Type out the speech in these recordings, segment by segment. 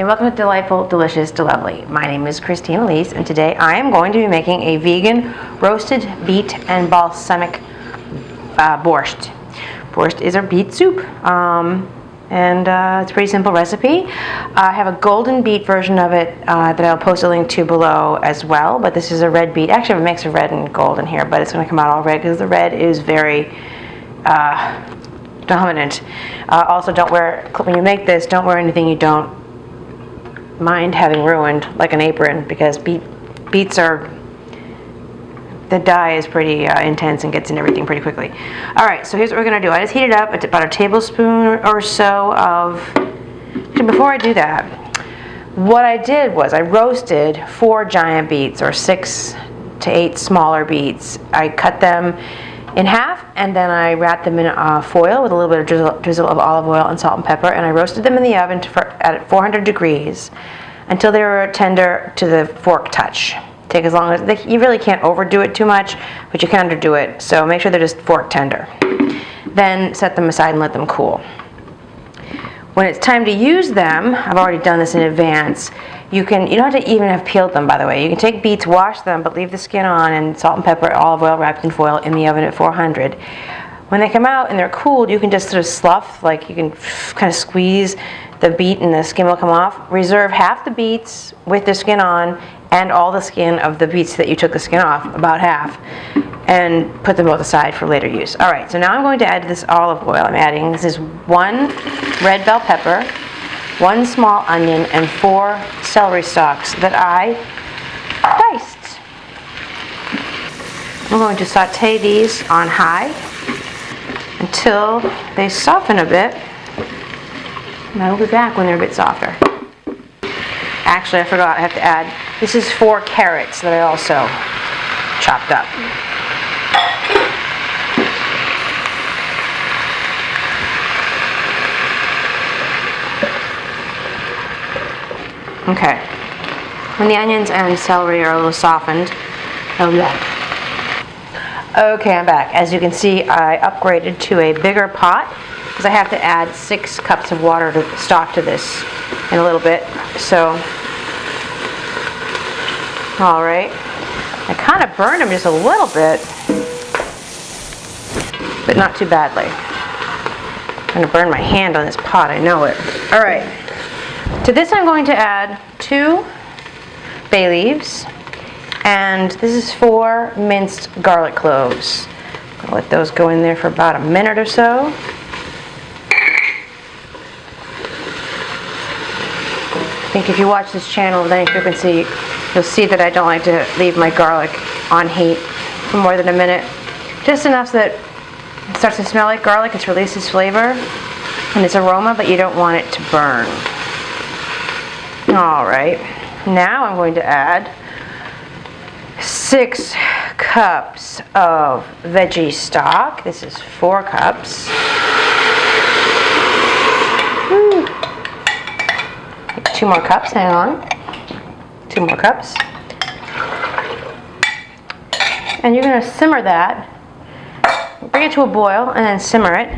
and welcome to Delightful, Delicious, Delovely. My name is Christine Elise, and today I am going to be making a vegan roasted beet and balsamic borscht. Borscht is a beet soup, and it's a pretty simple recipe. I have a golden beet version of it that I'll post a link to below as well, but this is a red beet. Actually, I have a mix of red and gold in here, but it's going to come out all red because the red is very dominant. Also, when you make this, don't wear anything you don't mind having ruined, like an apron, because beets are, the dye is pretty intense and gets in everything pretty quickly. Alright, so here's what we're going to do. I just heated up about a tablespoon or so of, actually before I do that, what I did was I roasted 4 giant beets, or 6 to 8 smaller beets. I cut them in half, and then I wrapped them in foil with a little bit of drizzle of olive oil and salt and pepper, and I roasted them in the oven at 400 degrees until they were tender to the fork touch. Take as long as, you really can't overdo it too much, but you can underdo it, so make sure they're just fork tender. Then set them aside and let them cool. When it's time to use them, I've already done this in advance, you don't have to even have peeled them, by the way. You can take beets, wash them, but leave the skin on, and salt and pepper, olive oil wrapped in foil in the oven at 400. When they come out and they're cooled, you can just sort of slough, like you can kind of squeeze the beet and the skin will come off. Reserve half the beets with the skin on and all the skin of the beets that you took the skin off, about half, and put them both aside for later use. Alright, so now I'm going to add this olive oil. This is 1 red bell pepper, 1 small onion, and 4 celery stalks that I diced. I'm going to saute these on high until they soften a bit, and I will be back when they're a bit softer. Actually, I forgot, I have to add, this is 4 carrots that I also chopped up. Okay, when the onions and celery are a little softened, I'll be back. Okay, I'm back. As you can see, I upgraded to a bigger pot because I have to add 6 cups of water to stock to this in a little bit. So, alright, I kind of burned them just a little bit, but not too badly. I'm going to burn my hand on this pot, I know it. Alright. To this I'm going to add 2 bay leaves, and this is 4 minced garlic cloves. I'll let those go in there for about a minute or so. I think if you watch this channel with any frequency, you'll see that I don't like to leave my garlic on heat for more than a minute. Just enough so that it starts to smell like garlic, it releases flavor and its aroma, but you don't want it to burn. Alright, now I'm going to add 6 cups of veggie stock. This is 4 cups. Woo. 2 more cups, hang on. 2 more cups. And you're going to simmer that. Bring it to a boil and then simmer it.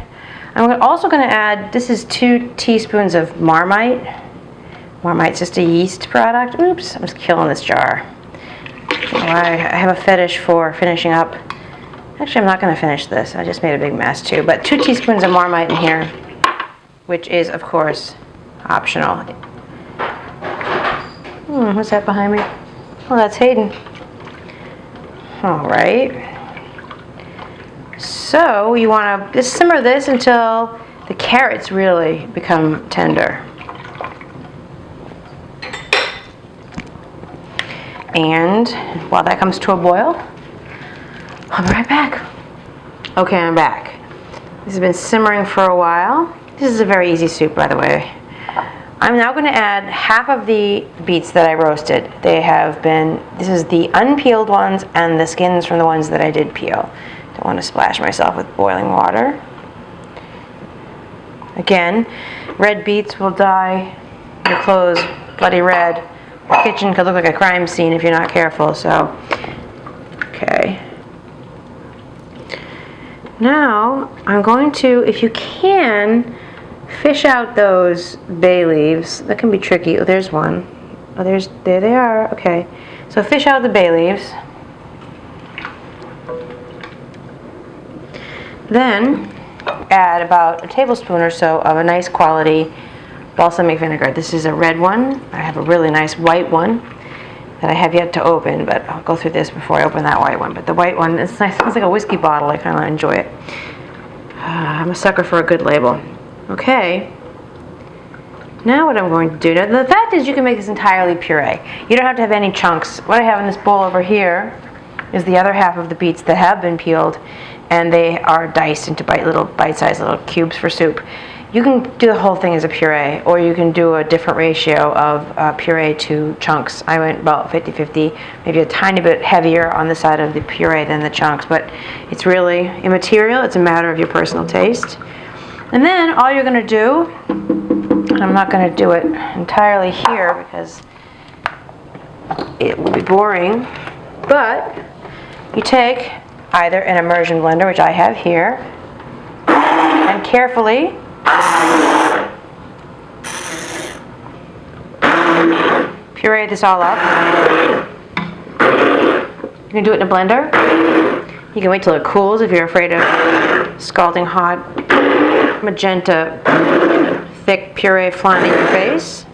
I'm also going to add, this is 2 teaspoons of Marmite. Marmite's just a yeast product. Oops, I'm just killing this jar. I have a fetish for finishing up. Actually, I'm not going to finish this. I just made a big mess too. But 2 teaspoons of Marmite in here, which is, of course, optional. What's that behind me? Oh, that's Hayden. Alright. So, you want to just simmer this until the carrots really become tender. And while that comes to a boil, I'll be right back. Okay, I'm back. This has been simmering for a while. This is a very easy soup, by the way. I'm now going to add half of the beets that I roasted. This is the unpeeled ones and the skins from the ones that I did peel. Don't want to splash myself with boiling water. Again, red beets will dye your clothes bloody red. The kitchen could look like a crime scene if you're not careful, so. Okay. Now, I'm going to, if you can, fish out those bay leaves. That can be tricky. Oh, there's one. Oh, there they are. Okay. So fish out the bay leaves. Then add about a tablespoon or so of a nice quality balsamic vinegar. This is a red one. I have a really nice white one that I have yet to open, but I'll go through this before I open that white one. But the white one, it's nice. It's like a whiskey bottle. I kind of enjoy it. I'm a sucker for a good label. Okay. Now what I'm going to do, now the fact is you can make this entirely puree. You don't have to have any chunks. What I have in this bowl over here is the other half of the beets that have been peeled, and they are diced into little bite-sized little cubes for soup. You can do the whole thing as a puree, or you can do a different ratio of puree to chunks. I went about 50-50, maybe a tiny bit heavier on the side of the puree than the chunks, but it's really immaterial. It's a matter of your personal taste. And then all you're going to do, and I'm not going to do it entirely here because it will be boring, but you take either an immersion blender, which I have here, and carefully puree this all up. You can do it in a blender. You can wait till it cools if you're afraid of scalding hot magenta thick puree flying in your face.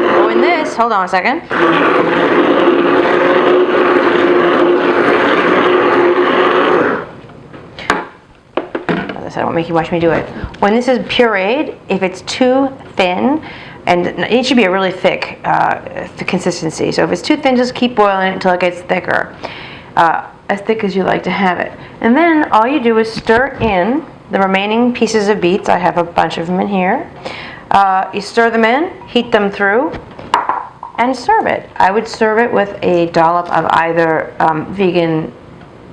Oh, in this, hold on a second. I won't make you watch me do it. When this is pureed, if it's too thin, and it should be a really thick consistency. So if it's too thin, just keep boiling it until it gets thicker, as thick as you like to have it. And then all you do is stir in the remaining pieces of beets. I have a bunch of them in here. You stir them in, heat them through, and serve it. I would serve it with a dollop of either vegan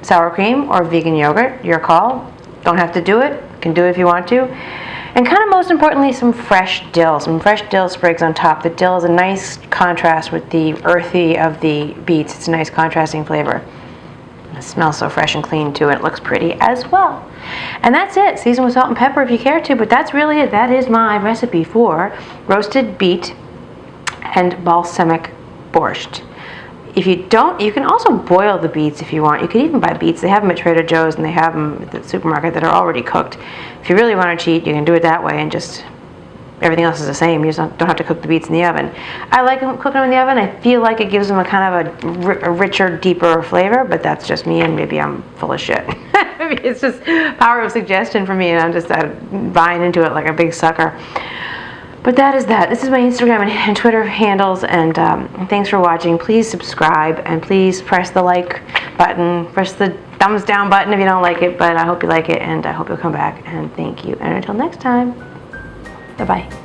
sour cream or vegan yogurt, your call. Don't have to do it. You can do it if you want to. And kind of most importantly, some fresh dill sprigs on top. The dill is a nice contrast with the earthy of the beets. It's a nice contrasting flavor. It smells so fresh and clean too, and it looks pretty as well. And that's it. Season with salt and pepper if you care to, but that's really it. That is my recipe for roasted beet and balsamic borscht. If you don't, you can also boil the beets if you want. You could even buy beets. They have them at Trader Joe's and they have them at the supermarket that are already cooked. If you really want to cheat, you can do it that way and just, everything else is the same. You just don't have to cook the beets in the oven. I like cooking them in the oven. I feel like it gives them a kind of a richer, deeper flavor, but that's just me, and maybe I'm full of shit. Maybe it's just power of suggestion for me, and I'm just buying into it like a big sucker. But that is that. This is my Instagram and Twitter handles, and thanks for watching. Please subscribe, and please press the like button, press the thumbs down button if you don't like it, but I hope you like it, and I hope you'll come back, and thank you. And until next time, bye-bye.